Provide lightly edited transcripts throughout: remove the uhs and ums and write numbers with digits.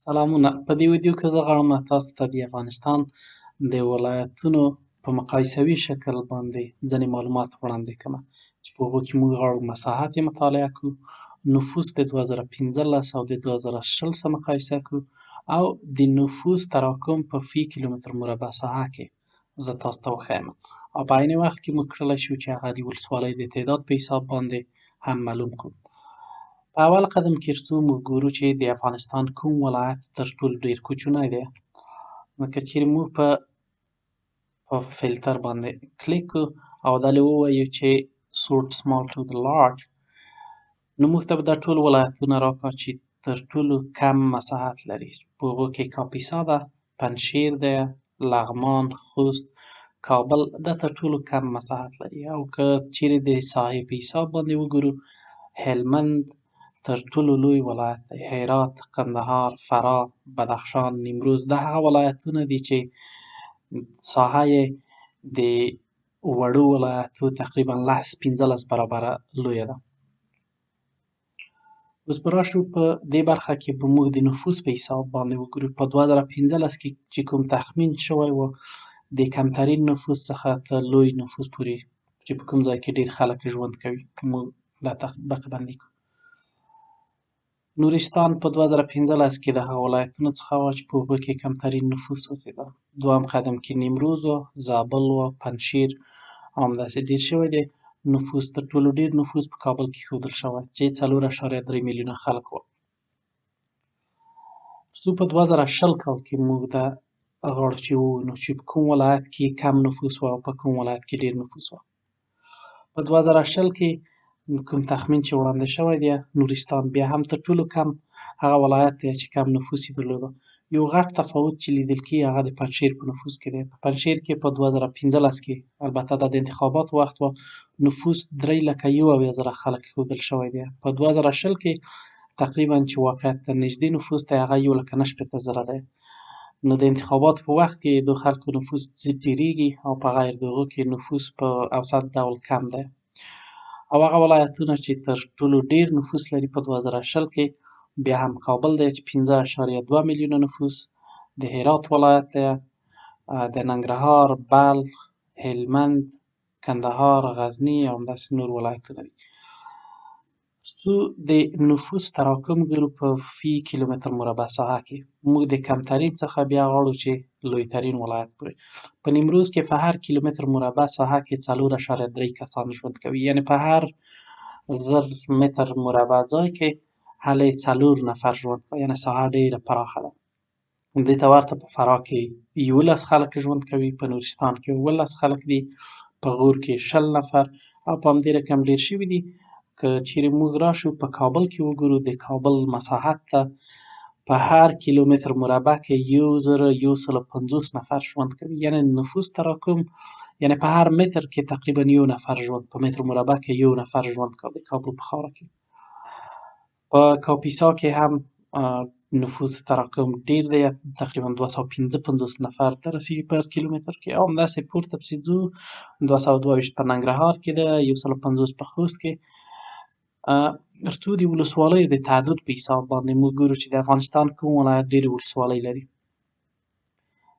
سلامونه. په دې ویډیو کې زه غواړم تاسو ته د افغانستان د ولایتونو په مقایسوي شکل باندې ځینې معلومات وړاندې کړمه چې په هغو کې موږ غواړو مساحت یې مطالعه کړو، نفوس د 2015 او د 2020 سره مقایسه کړو او د نفوس تراکم په فی کیلومتر مربع ساحه کې زه تاسو ته وښیم او په عین وخت کې موږ کړلی شو چې هغه د ولسوالۍ د تعداد په حساب باندې هم معلوم کړو. په اول قدم کې څو موږ ګورو چې د افغانستان کوم ولایت تر ټولو ډېر کوچنی دی. نو که چیرې موږ په فلټر باندې کلیک کړو او دلې ووایو چې sort small to the large، نو موږ ته به دا ټول ولایتونه راکړي چې تر ټولو کم مساحت لري. په هغو کې کاپیسا ده، پنجشیر دی، لغمان، خوست، کابل دا تر ټولو کم مساحت لري. او که چیرې د ساحې په حساب باندې وګورو، هلمند تر ټولو لوی ولایت دی، هرات، قندهار، فراه، بدخشان، نیمروز دا هغه ولایتونه دي چې ساحه یې د وړو ولایتو تقریبا 15 برابره لویه ده. اوس به راشو په دې برخه کې به موږ د نفوس په حساب باندې وګورو. په 2015 کې چې کوم تخمین شوی و د کمترین نفوس څخه تر لوی نفوس پورې چې په کوم ځای کې ډېر خلک ژوند کوي موږ دا طبقه بندي کړو. نورستان په 2015 کې د هغه ولایتونو څخه و چې په هغو کې کمترین نفوس اوسېده. دویم قدم کې نیمروز و، زابل و، پنجشیر او همداسې ډېر شوی دی. نفوس تر ټولو ډېر نفوس په کابل کې ښودل شوی چې 4.3 میلیونه خلک وو. څو په 2020 کال کې موږ دا غواړو چې ووینو چې په کوم ولایت کې کم نفوس و او په کوم ولایت کې ډېر نفوس و. په 2020 کې کوم تخمین چې وړاندې شوی دی، نورستان بیا هم تر ټولو کم هغه ولایت دی چې کم نفوس یې درلوده. یو غټ تفاوت چې لیدل کېږي هغه د پنجشیر په نفوس کې دی. په پنجشیر کې په 2015 کې البته دا د انتخاباتو وخت و، نفوس 3,01,000 خلک ښودل شوی دی. په 2020 کې تقریبا چې واقعیت ته نږدې نفوس دی هغه 1,09,000 دی. نو د انتخاباتو په وخت کې د خلکو نفوس ډېرېږي او په غیر د هغو کې نفوس په اوسط ډول کم دی. او هغه ولایتونه چې تر ټولو ډېر نفوس لري په 2020 کې بیا هم کابل دی چې 15.2 میلیونه نفوس، د هرات ولایت دی، د ننګرهار، بلخ، هلمند، کندهار، غزني او همداسې نور ولایتونه دي. څو د نفوس تراکم ګورو په فی کیلومتر مربع ساحه کې، موږ د کمترین څخه بیا غواړو چې لویترین ولایت پورې. په نیمروز کې په هر کیلومتر مربع ساحه کې 4.3 کسان ژوند کوي، یعنی په هر 1000 متر مربع ځای کې هلې 4 نفر ژوند کوي، یعنی ساحه ډېره پراخه ده. دې ته ورته په فراه کې 11 خلک ژوند کوي، په نورستان کې 17 خلک دي، په غور کې 20 نفر او په همدې رقم ډېر شوي دي. که چیرې موږ راشو په کابل کې وګورو، د کابل مساحت ته په هر کیلومتر مربع کې 1150 نفر ژوند کوي، یعنی نفوس تراکم یعنی په هر متر کې تقریبا 1 نفر ژوند، په متر مربع کې 1 نفر ژوند کوي د کابل په خاوره کې. په کاپیسا کې هم نفوس تراکم ډېر دی، تقریبا 255 نفر ته رسېږي په هر کیلومتر کې. او همداسې پورته پسې ځو 222 په ننګرهار کې ده، 150 په خوست کې. تر څو د ولسوالیو د تعداد په حساب باندې موږ ګورو چې د افغانستان کوم ولایت ډېرې ولسوالۍ لري.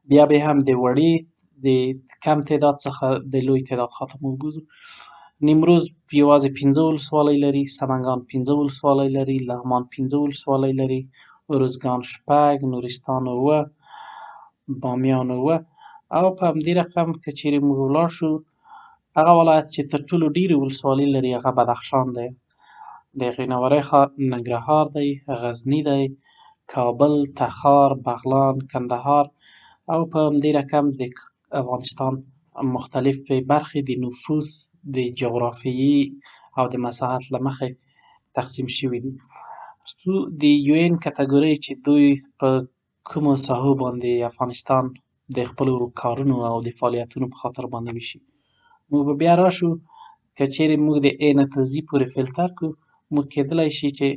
بیا به هم د وړې د کم تعداد څخه د لوی تعداد خواته موږ بوځو. نیمروز یوازې 15 ولسوالۍ لري، سمنګان 15 ولسوالۍ لري، لغمان 15 ولسوالۍ لري، ارزګان 6، نورستان 9، بامیان 9. او په همدې رقم که چیرې موږ ولاړ شو، هغه ولایت چې تر ټولو ډېرې ولسوالۍ لري هغه بدخشان دی، د غینورۍ ښار ننګرهار دی، غزني دی، کابل، تخار، بغلان، کندهار. او په همدې رقم د افغانستان مختلفې برخې د نفوس د جغرافیې او د مساحت له مخې تقسیم شوي دي. څو د UN کټګورۍ چې دوی په کومو ساحو باندې افغانستان د خپلو کارونو او د فعالیتونو په خاطر باندې ویشي. موږ به بیا راشو، که چیرې موږ د A نه تر Z پورې فلټر کړو، موږ کېدلی شي چې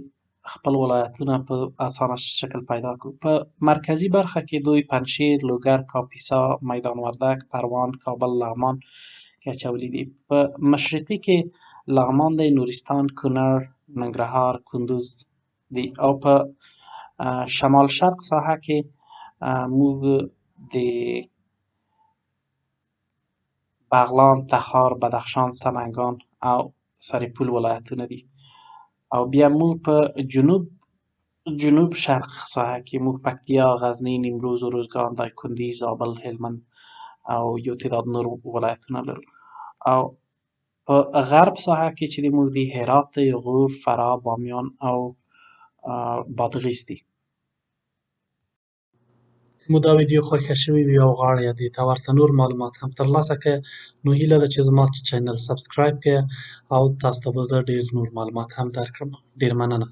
خپل ولایتونه په اسانه شکل پیدا کړو. په مرکزي برخه کې دوی پنجشیر، لوګر، کاپیسا، میدان وردګ، پروان، کابل، لغمان کې اچولي دي. په مشرقي کې لغمان دی، نورستان، کونړ، ننګرهار، کندوز دي. او په شمال شرق ساحه کې موږ د بغلان، تخار، بدخشان، سمنگان او سرپل ولایتونه دي. او بیا موږ په جنوب شرق ساحه کې موږ پکتیا، غزنی، نیمروز، ارزګان، دایکنډي، زابل، هلمند او یو تعداد نور ولایتونه لرو. او په غرب ساحه کې چې موږ د هرات دی، غور، فراه، بامیان او بادغیس دي. مو دا ویډیو خوښه شوې وي او غواړئ دې ته ورته نور معلومات هم ترلاسه کړئ، نو هیله ده چې زما چینل سبسکرایب کړئ او تاسو ته به زه ډېر نور معلومات هم درکړم. ډېر مننه.